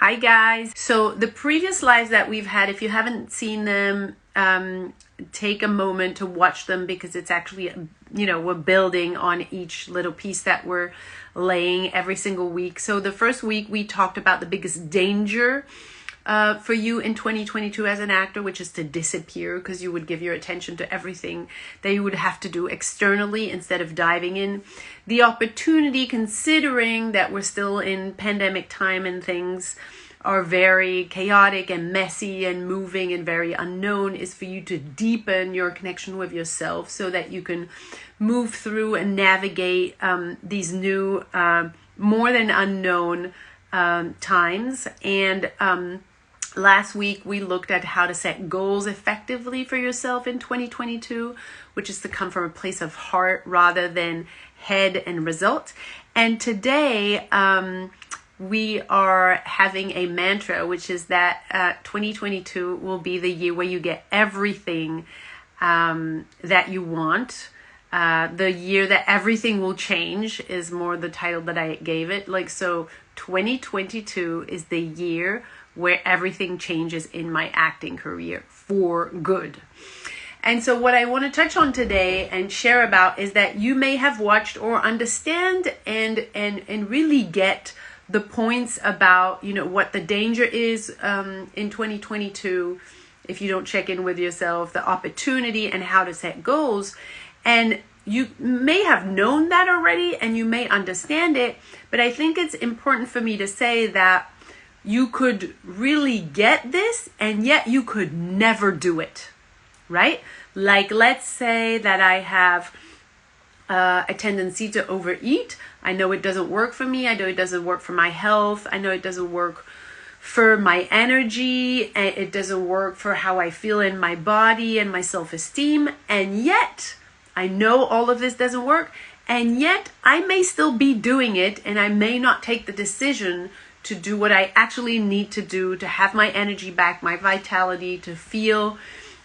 Hi guys. So the previous lives that we've had, if you haven't seen them, take a moment to watch them because it's actually, we're building on each little piece that we're laying every single week. So the first week we talked about the biggest danger for you in 2022 as an actor, which is to disappear, because you would give your attention to everything that you would have to do externally instead of diving in. The opportunity, considering that we're still in pandemic time and things are very chaotic and messy and moving and very unknown, is for you to deepen your connection with yourself so that you can move through and navigate these new, more than unknown times. And last week, we looked at how to set goals effectively for yourself in 2022, which is to come from a place of heart rather than head and result. And today, we are having a mantra, which is that 2022 will be the year where you get everything that you want. The year that everything will change is more the title that I gave it. So 2022 is the year where everything changes in my acting career for good. And so what I want to touch on today and share about is that you may have watched or understand and really get the points about, what the danger is in 2022 if you don't check in with yourself, the opportunity and how to set goals. And you may have known that already and you may understand it, but I think it's important for me to say that you could really get this and yet you could never do it, right? Like, let's say that I have a tendency to overeat. I know it doesn't work for me. I know it doesn't work for my health. I know it doesn't work for my energy. And it doesn't work for how I feel in my body and my self-esteem. And yet, I know all of this doesn't work. And yet, I may still be doing it, and I may not take the decision to do what I actually need to do to have my energy back, my vitality, to feel,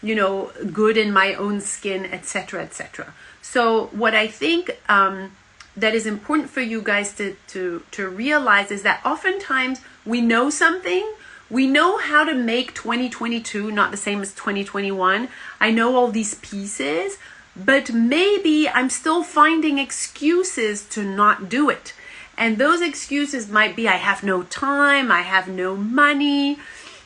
good in my own skin, etc., etc. So what I think that is important for you guys to realize is that oftentimes we know something. We know how to make 2022 not the same as 2021. I know all these pieces, but maybe I'm still finding excuses to not do it. And those excuses might be I have no time, I have no money,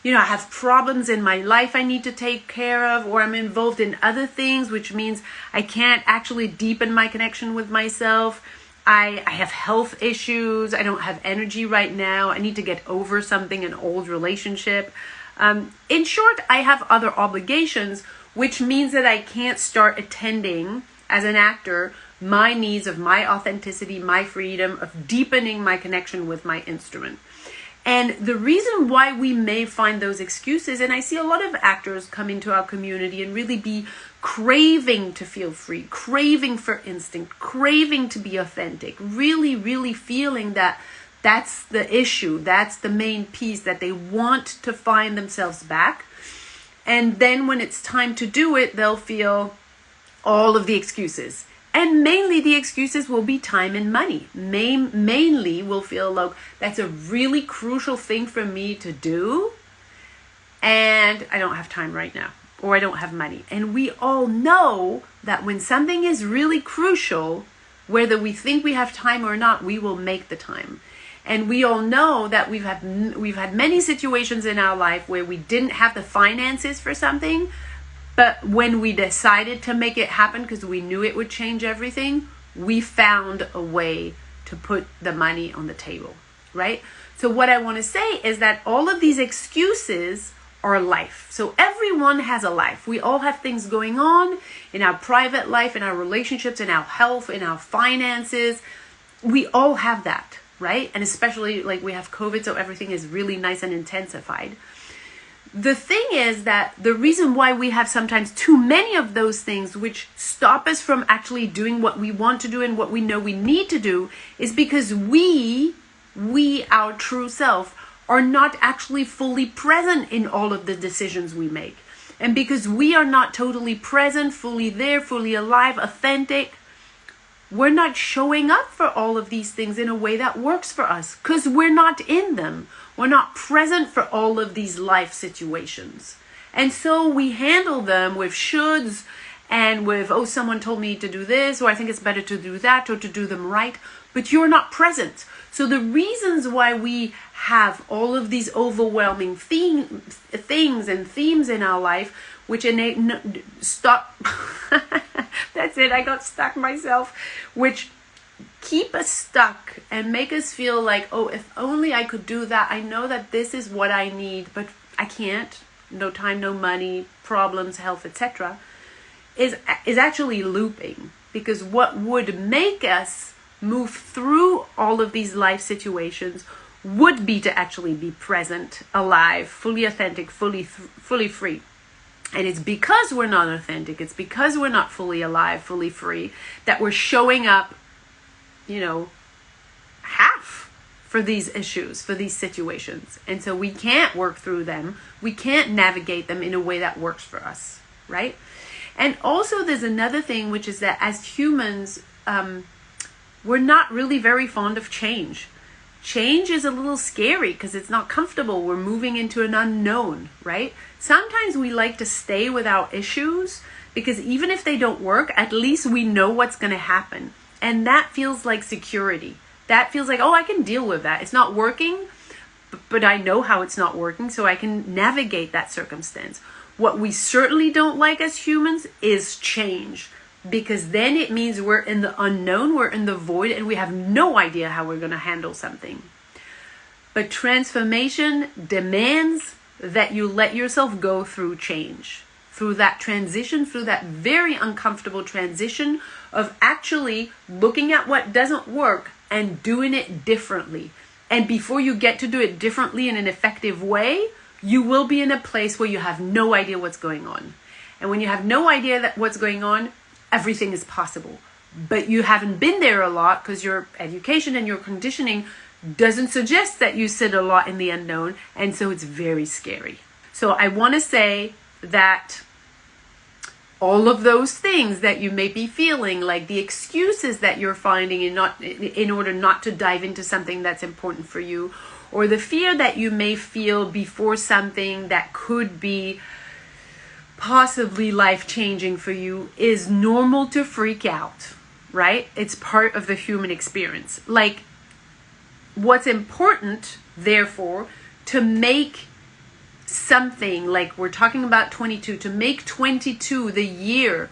I have problems in my life I need to take care of, or I'm involved in other things, which means I can't actually deepen my connection with myself. I have health issues. I don't have energy right now. I need to get over something, an old relationship. In short, I have other obligations, which means that I can't start attending as an actor my needs of my authenticity, my freedom, of deepening my connection with my instrument. And the reason why we may find those excuses, and I see a lot of actors come into our community and really be craving to feel free, craving for instinct, craving to be authentic, really, really feeling that that's the issue, that's the main piece, that they want to find themselves back. And then when it's time to do it, they'll feel all of the excuses. And mainly the excuses will be time and money. Mainly we'll feel like that's a really crucial thing for me to do, and I don't have time right now, or I don't have money. And we all know that when something is really crucial, whether we think we have time or not, we will make the time. And we all know that we've had many situations in our life where we didn't have the finances for something, but when we decided to make it happen because we knew it would change everything, we found a way to put the money on the table, right? So what I want to say is that all of these excuses are life. So everyone has a life. We all have things going on in our private life, in our relationships, in our health, in our finances. We all have that, right? And especially we have COVID, so everything is really nice and intensified. The thing is that the reason why we have sometimes too many of those things which stop us from actually doing what we want to do and what we know we need to do is because we, our true self, are not actually fully present in all of the decisions we make. And because we are not totally present, fully there, fully alive, authentic, we're not showing up for all of these things in a way that works for us because we're not in them. We're not present for all of these life situations. And so we handle them with shoulds and with, oh, someone told me to do this, or I think it's better to do that, or to do them right, but you're not present. So the reasons why we have all of these overwhelming things and themes in our life, which stop, that's it, I got stuck myself, which keep us stuck and make us feel like, oh, if only I could do that. I know that this is what I need, but I can't. No time, no money, problems, health, etc. is actually looping, because what would make us move through all of these life situations would be to actually be present, alive, fully authentic, fully free. And it's because we're not authentic, it's because we're not fully alive, fully free, that we're showing up, half for these issues, for these situations. And so we can't work through them. We can't navigate them in a way that works for us, right? And also there's another thing, which is that as humans, we're not really very fond of change. Change is a little scary because it's not comfortable. We're moving into an unknown, right? Sometimes we like to stay with our issues because even if they don't work, at least we know what's going to happen. And that feels like security. That feels like, oh, I can deal with that. It's not working, but I know how it's not working, so I can navigate that circumstance. What we certainly don't like as humans is change, because then it means we're in the unknown, we're in the void, and we have no idea how we're going to handle something. But transformation demands that you let yourself go through change, through that transition, through that very uncomfortable transition of actually looking at what doesn't work and doing it differently. And before you get to do it differently in an effective way, you will be in a place where you have no idea what's going on. And when you have no idea what's going on, everything is possible. But you haven't been there a lot because your education and your conditioning doesn't suggest that you sit a lot in the unknown. And so it's very scary. So I want to say that all of those things that you may be feeling, like the excuses that you're finding in order not to dive into something that's important for you, or the fear that you may feel before something that could be possibly life-changing for you, is normal to freak out, right? It's part of the human experience. Like, what's important, therefore, to make something, like we're talking about 22, to make 22 the year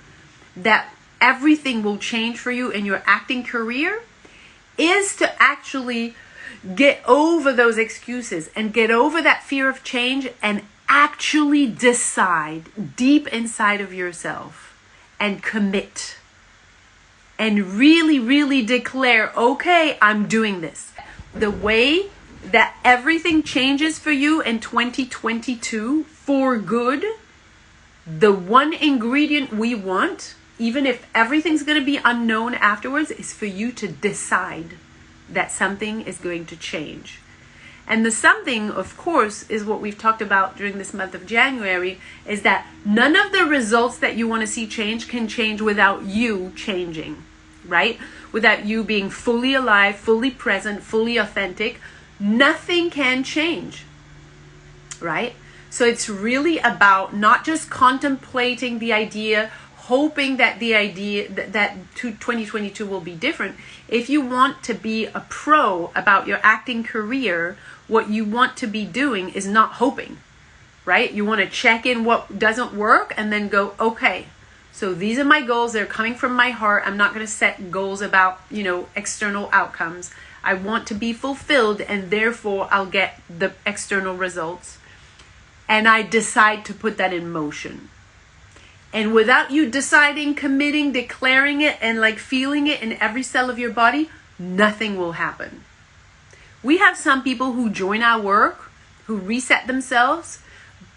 that everything will change for you in your acting career, is to actually get over those excuses and get over that fear of change and actually decide deep inside of yourself and commit and really, really declare, okay, I'm doing this. The way that everything changes for you in 2022 for good, the one ingredient we want, even if everything's going to be unknown afterwards, is for you to decide that something is going to change. And the something, of course, is what we've talked about during this month of January, is that none of the results that you want to see change can change without you changing, right? Without you being fully alive, fully present, fully authentic. Nothing can change, right? So it's really about not just contemplating the idea, hoping that the idea that 2022 will be different. If you want to be a pro about your acting career, what you want to be doing is not hoping, right? You want to check in what doesn't work and then go, okay, so these are my goals. They're coming from my heart. I'm not going to set goals about, external outcomes. I want to be fulfilled, and therefore I'll get the external results. And I decide to put that in motion. And without you deciding, committing, declaring it, and like feeling it in every cell of your body, nothing will happen. We have some people who join our work, who reset themselves,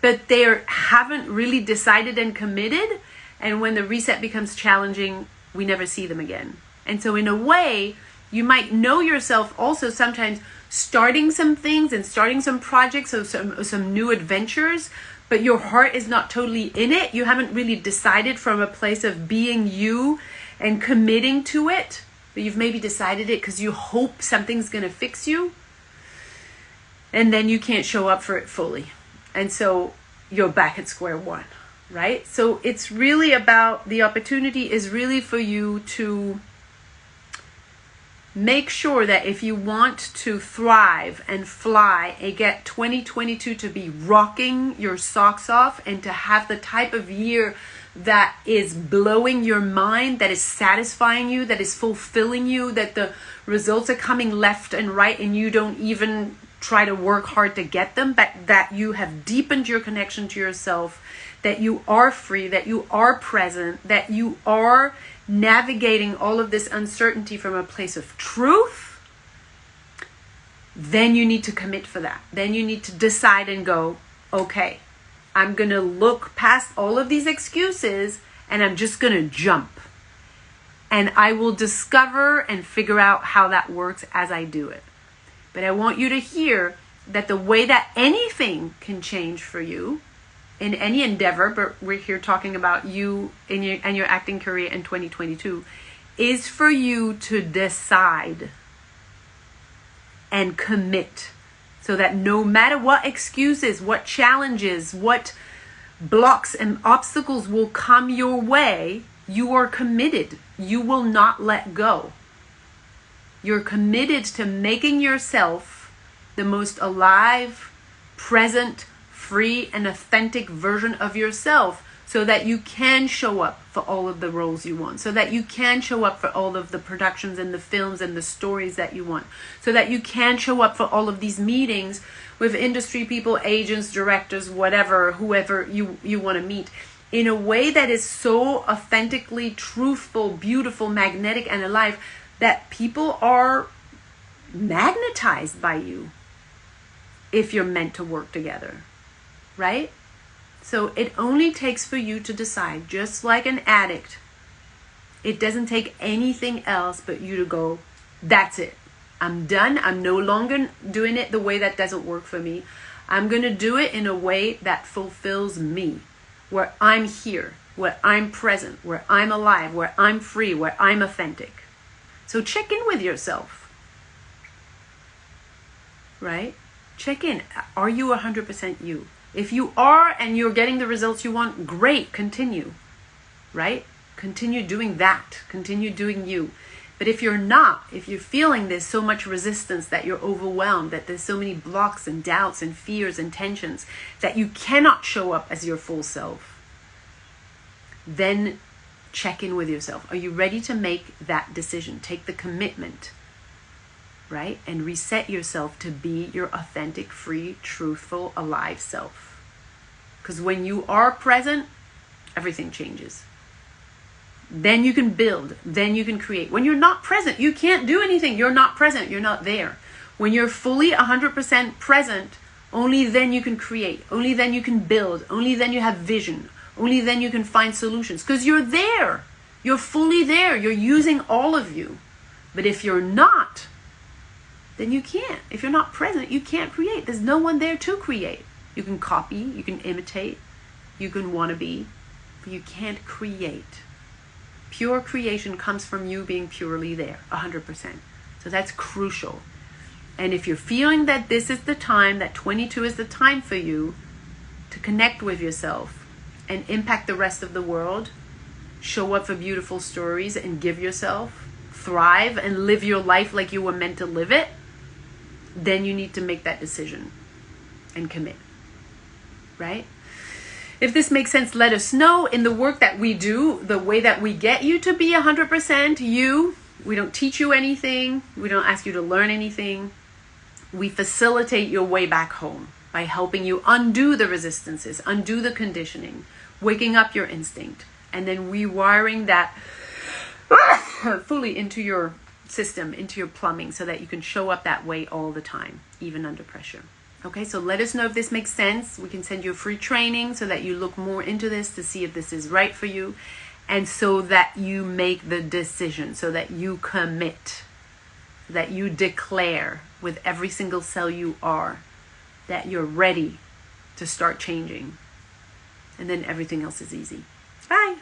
but they haven't really decided and committed. And when the reset becomes challenging, we never see them again. And so in a way, you might know yourself also sometimes starting some things and starting some projects or some new adventures, but your heart is not totally in it. You haven't really decided from a place of being you and committing to it. but you've maybe decided it because you hope something's going to fix you, and then you can't show up for it fully. And so you're back at square one, right? So it's really about, the opportunity is really for you to make sure that if you want to thrive and fly and get 2022 to be rocking your socks off, and to have the type of year that is blowing your mind, that is satisfying you, that is fulfilling you, that the results are coming left and right and you don't even try to work hard to get them, but that you have deepened your connection to yourself, that you are free, that you are present, that you are navigating all of this uncertainty from a place of truth, then you need to commit for that. Then you need to decide and go, okay, I'm going to look past all of these excuses and I'm just going to jump. And I will discover and figure out how that works as I do it. But I want you to hear that the way that anything can change for you in any endeavor, but we're here talking about you in your acting career in 2022, is for you to decide and commit, so that no matter what excuses, what challenges, what blocks and obstacles will come your way, you are committed. You will not let go. You're committed to making yourself the most alive, present, free, and authentic version of yourself, so that you can show up for all of the roles you want, so that you can show up for all of the productions and the films and the stories that you want, so that you can show up for all of these meetings with industry people, agents, directors, whatever, whoever you want to meet, in a way that is so authentically truthful, beautiful, magnetic, and alive that people are magnetized by you if you're meant to work together, right? So it only takes for you to decide, just like an addict. It doesn't take anything else but you to go, that's it. I'm done. I'm no longer doing it the way that doesn't work for me. I'm going to do it in a way that fulfills me, where I'm here, where I'm present, where I'm alive, where I'm free, where I'm authentic. So check in with yourself, right? Check in. Are you 100% you? If you are and you're getting the results you want, great, continue, right? Continue doing that. Continue doing you. But if you're not, if you're feeling there's so much resistance, that you're overwhelmed, that there's so many blocks and doubts and fears and tensions, that you cannot show up as your full self, then check in with yourself. Are you ready to make that decision? Take the commitment, right? And reset yourself to be your authentic, free, truthful, alive self. Because when you are present, everything changes. Then you can build, then you can create. When you're not present, you can't do anything. You're not present, you're not there. When you're fully 100% present, only then you can create. Only then you can build. Only then you have vision. Only then you can find solutions. Because you're there. You're fully there. You're using all of you. But if you're not, then you can't. If you're not present, you can't create. There's no one there to create. You can copy, you can imitate, you can want to be, but you can't create. Pure creation comes from you being purely there, 100%. So that's crucial. And if you're feeling that this is the time, that 22 is the time for you to connect with yourself and impact the rest of the world, show up for beautiful stories and give yourself, thrive and live your life like you were meant to live it, then you need to make that decision and commit, right? If this makes sense, let us know. In the work that we do, the way that we get you to be 100% you, we don't teach you anything. We don't ask you to learn anything. We facilitate your way back home by helping you undo the resistances, undo the conditioning, waking up your instinct, and then rewiring that fully into your system, into your plumbing, so that you can show up that way all the time, even under pressure. Okay, so let us know if this makes sense. We can send you a free training so that you look more into this to see if this is right for you, and so that you make the decision, so that you commit, that you declare with every single cell you are that you're ready to start changing. And then everything else is easy. Bye.